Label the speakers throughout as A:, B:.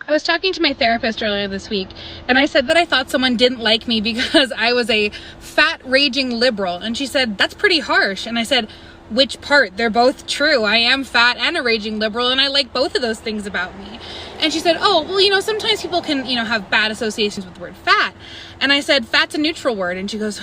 A: I was talking to my therapist earlier this week, and I said that I thought someone didn't like me because I was a fat raging liberal. And she said, that's pretty harsh. And I said, which part? They're both true. I am fat and a raging liberal, and I like both of those things about me. And she said, oh, well, sometimes people can, have bad associations with the word fat. And I said, fat's a neutral word. And she goes,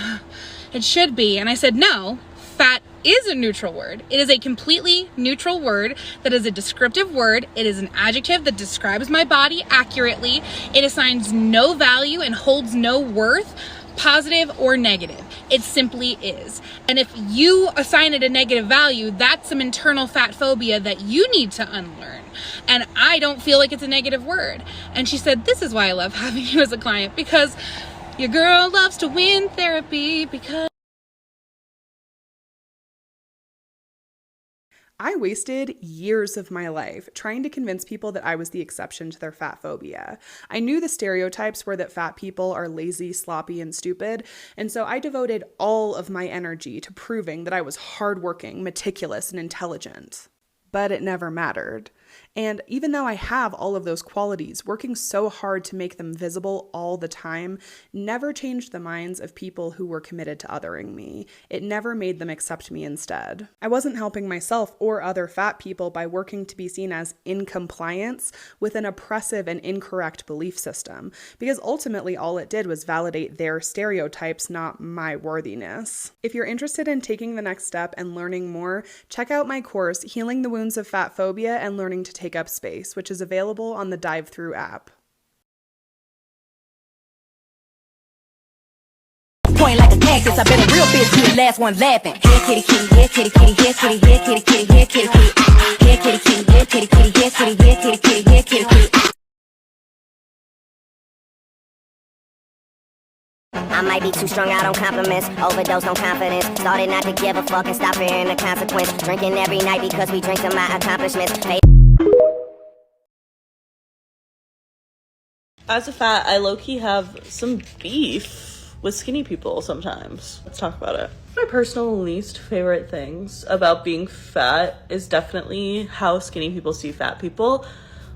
A: it should be. And I said, no, fat is a neutral word. It is a completely neutral word that is a descriptive word. It is an adjective that describes my body accurately. It assigns no value and holds no worth, positive or negative. It simply is. And if you assign it a negative value, that's some internal fat phobia that you need to unlearn. And I don't feel like it's a negative word. And she said, this is why I love having you as a client, because your girl loves to win therapy because
B: I wasted years of my life trying to convince people that I was the exception to their fat phobia. I knew the stereotypes were that fat people are lazy, sloppy, and stupid, and so I devoted all of my energy to proving that I was hardworking, meticulous, and intelligent. But it never mattered. And even though I have all of those qualities, working so hard to make them visible all the time never changed the minds of people who were committed to othering me. It never made them accept me instead. I wasn't helping myself or other fat people by working to be seen as in compliance with an oppressive and incorrect belief system, because ultimately all it did was validate their stereotypes, not my worthiness. If you're interested in taking the next step and learning more, check out my course, Healing the Wounds of Fat Phobia and Learning to Take Up Space, which is available on the Dive Through app.
C: Point like a cactus, I bet a real bitch be the last one laughing. Here kitty kitty, here kitty kitty, here kitty, here kitty kitty, here kitty kitty, here kitty kitty, here kitty kitty, here kitty, here kitty kitty, here kitty kitty. I might be too strung out on compliments, overdosed on confidence. Started not to give a fuck and stop fearing the consequence. Drinking every night because we drink to my accomplishments.
D: As a fat, I low-key have some beef with skinny people sometimes. Let's talk about it. My personal least favorite things about being fat is definitely how skinny people see fat people.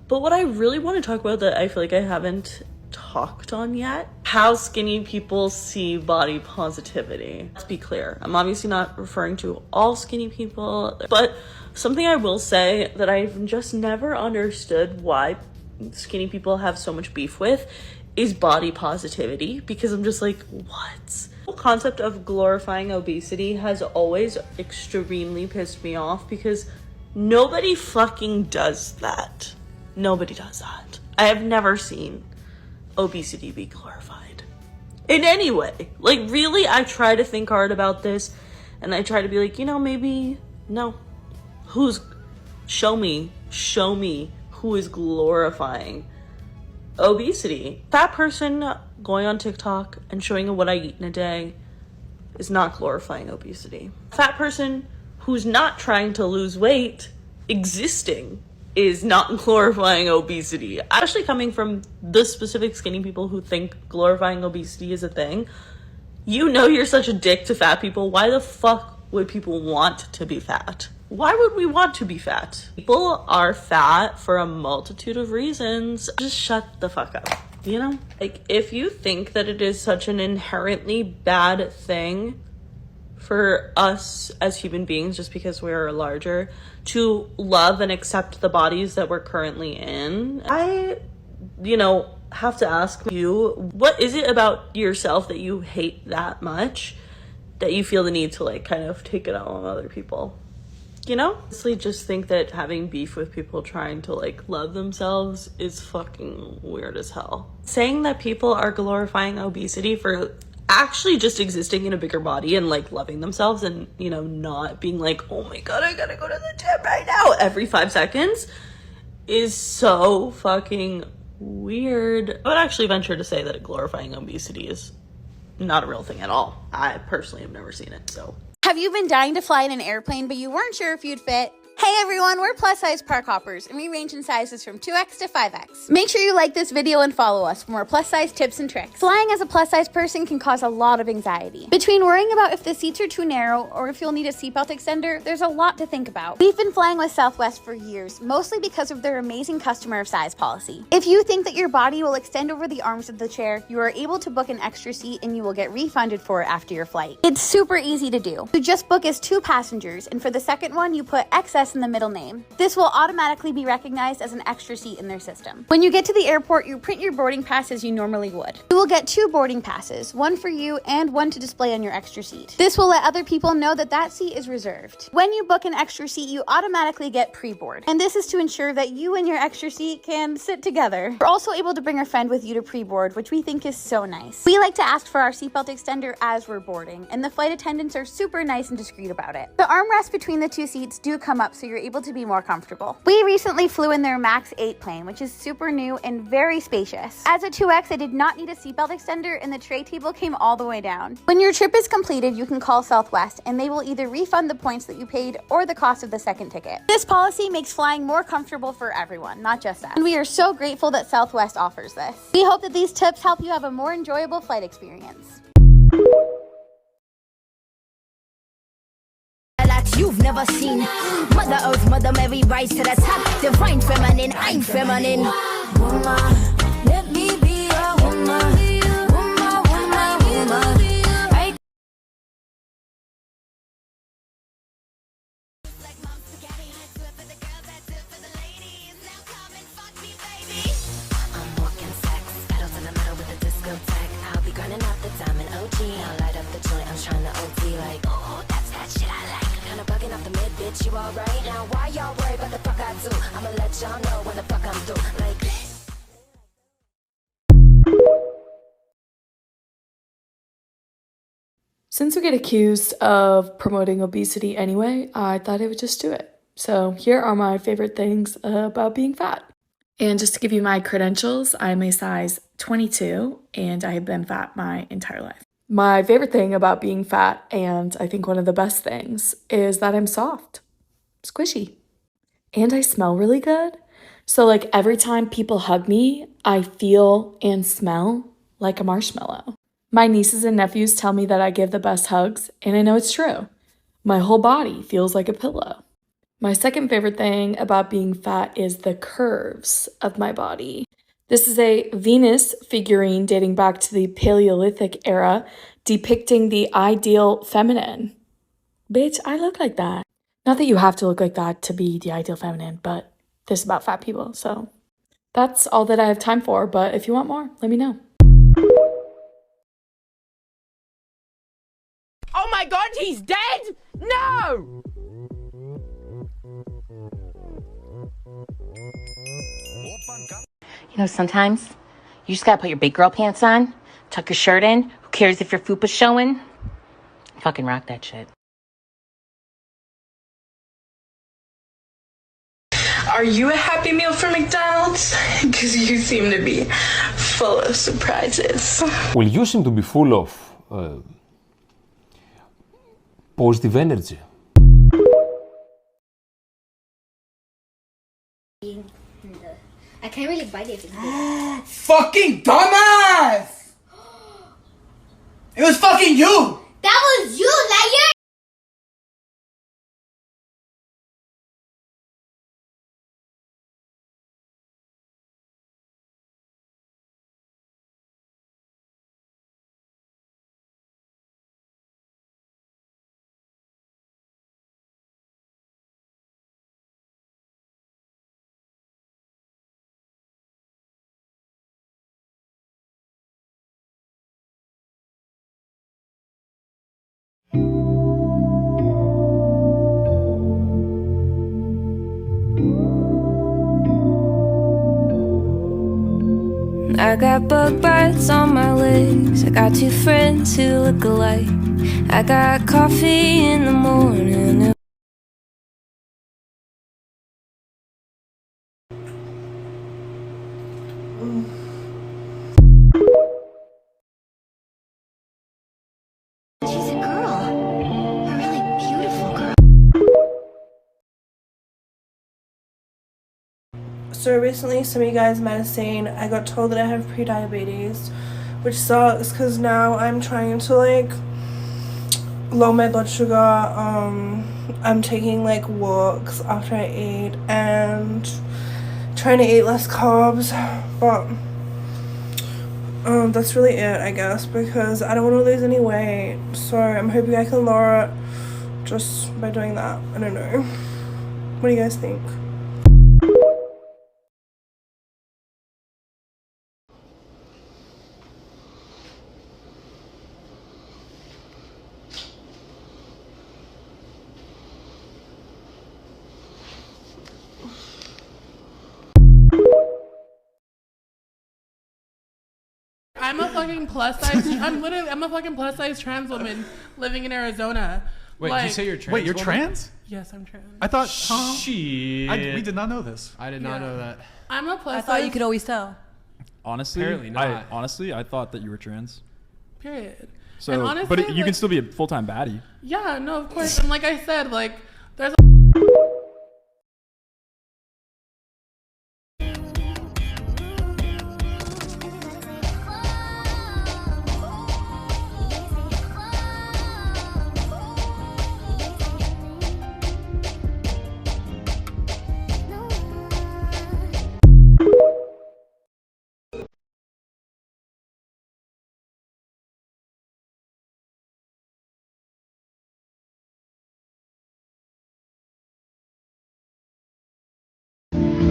D: But what I really want to talk about that I feel like I haven't talked on yet, how skinny people see body positivity. Let's be clear, I'm obviously not referring to all skinny people, but something I will say that I've just never understood why skinny people have so much beef with is body positivity, because I'm just like, what? The whole concept of glorifying obesity has always extremely pissed me off, because nobody fucking does that. Nobody does that. I have never seen obesity be glorified in any way. Like, really, I try to think hard about this, and I try to be like, maybe no. Show me who is glorifying obesity. Fat person going on TikTok and showing what I eat in a day is not glorifying obesity. Fat person who's not trying to lose weight existing is not glorifying obesity. Actually, coming from the specific skinny people who think glorifying obesity is a thing, you're such a dick to fat people. Why the fuck would people want to be fat? Why would we want to be fat? People are fat for a multitude of reasons. Just shut the fuck up, Like, if you think that it is such an inherently bad thing for us as human beings, just because we're larger, to love and accept the bodies that we're currently in, I, have to ask you, what is it about yourself that you hate that much that you feel the need to kind of take it out on other people? Honestly, just think that having beef with people trying to love themselves is fucking weird as hell. Saying that people are glorifying obesity for actually just existing in a bigger body and loving themselves and not being like, oh my god, I gotta go to the gym right now every 5 seconds is so fucking weird. I would actually venture to say that glorifying obesity is not a real thing at all. I personally have never seen it. So
E: have you been dying to fly in an airplane but you weren't sure if you'd fit? Hey everyone, we're plus size park hoppers and we range in sizes from 2X to 5X. Make sure you like this video and follow us for more plus size tips and tricks. Flying as a plus size person can cause a lot of anxiety. Between worrying about if the seats are too narrow or if you'll need a seatbelt extender, there's a lot to think about. We've been flying with Southwest for years, mostly because of their amazing customer of size policy. If you think that your body will extend over the arms of the chair, you are able to book an extra seat and you will get refunded for it after your flight. It's super easy to do. You just book as 2 passengers, and for the second one, you put XS in the middle name. This will automatically be recognized as an extra seat in their system. When you get to the airport, you print your boarding pass as you normally would. You will get 2 boarding passes, one for you and one to display on your extra seat. This will let other people know that that seat is reserved. When you book an extra seat, you automatically get pre-board. And this is to ensure that you and your extra seat can sit together. You're also able to bring a friend with you to pre-board, which we think is so nice. We like to ask for our seatbelt extender as we're boarding, and the flight attendants are super nice and discreet about it. The armrests between the 2 seats do come up so you're able to be more comfortable. We recently flew in their MAX 8 plane, which is super new and very spacious. As a 2X, I did not need a seatbelt extender and the tray table came all the way down. When your trip is completed, you can call Southwest and they will either refund the points that you paid or the cost of the second ticket. This policy makes flying more comfortable for everyone, not just us. And we are so grateful that Southwest offers this. We hope that these tips help you have a more enjoyable flight experience.
C: That you've never seen. Mother Earth, Mother Mary, rise to the top. Divine feminine, I'm feminine. Woman, let me be a woman. Woman, woman, woman. Right. I'm walking sex, pedals in the metal with a discotheque. I'll be grinding out the diamond OG. I'll light up the joint, I'm trying to OD like, oh, that's that shit I like. Kinda bugging off the mid, bitch, you alright? Now why y'all worry about the fuck I do? I'ma let y'all know when the fuck I'm through. Like,
F: since we get accused of promoting obesity anyway, I thought I would just do it. So here are my favorite things about being fat. And just to give you my credentials, I'm a size 22 and I have been fat my entire life. My favorite thing about being fat, and I think one of the best things, is that I'm soft, squishy, and I smell really good. So like every time people hug me, I feel and smell like a marshmallow. My nieces and nephews tell me that I give the best hugs, and I know it's true. My whole body feels like a pillow. My second favorite thing about being fat is the curves of my body. This is a Venus figurine dating back to the Paleolithic era, depicting the ideal feminine. Bitch, I look like that. Not that you have to look like that to be the ideal feminine, but this is about fat people, so that's all that I have time for, but if you want more, let me know.
G: Oh my god, he's dead? No!
H: You know, sometimes you just gotta put your big girl pants on, tuck your shirt in. Who cares if your fupa's showing? Fucking rock that shit.
D: Are you a Happy Meal for McDonald's? Because you seem to be full of surprises.
I: Well, you seem to be full of positive energy.
J: I can't really bite it.
G: Fucking dumbass! It was fucking you!
J: That was you, liar!
K: I got bug bites on my legs. I got 2 friends who look alike. I got coffee in the morning.
L: So recently, some of you guys might have seen, I got told that I have pre-diabetes, which sucks because now I'm trying to like lower my blood sugar. I'm taking like walks after I eat and trying to eat less carbs, but that's really it, I guess, because I don't want to lose any weight. So I'm hoping I can lower it just by doing that. I don't know. What do you guys think?
M: I'm a fucking plus size. I'm a fucking plus size trans woman living in Arizona.
N: Wait,
M: like,
N: did you say you're trans?
O: Wait, you're
N: woman?
O: trans?
M: Yes, I'm trans.
O: I thought.
N: Shit.
O: We did not know this.
N: I did not know that.
M: I'm a plus
P: I
M: size.
P: thought you could always tell.
N: Honestly, apparently not.
Q: I thought that you were trans.
M: Period.
Q: So,
M: and honestly,
Q: but you can still be a full-time baddie.
M: Yeah, no, of course. And like I said, like